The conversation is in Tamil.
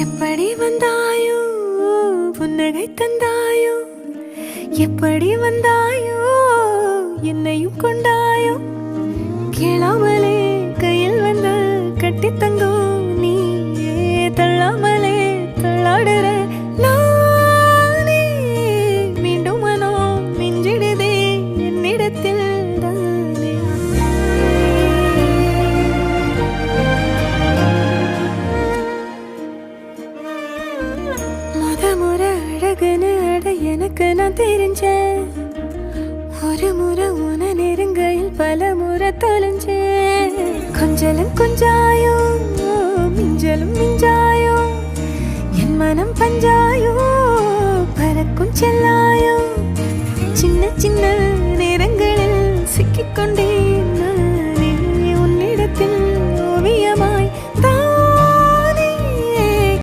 எப்படி வந்தாயோ புன்னகை தந்தாயோ எப்படி வந்தாயோ என்னையும் கொண்டாயோ கேளாமலே கையில் வந்து கட்டி தங்கோ நீயே தள்ளாமலே தள்ளாடுற நானே மீண்டும் மனோ மிஞ்சிடுதே என்னிடத்தில் தானே முறை அழகுன்னு அட எனக்கு நான் தெரிஞ்சேன் ஒரு முறை உன நெருங்கையில் பல முறை தொலைஞ்சேன் கொஞ்சலும் கொஞ்சாயோ மிஞ்சலும் மிஞ்சாயோ என் மனம் பஞ்சாயோ பறக்கும் செல்லாயோ சின்ன சின்ன நேரங்களில் சிக்கிக்கொண்டே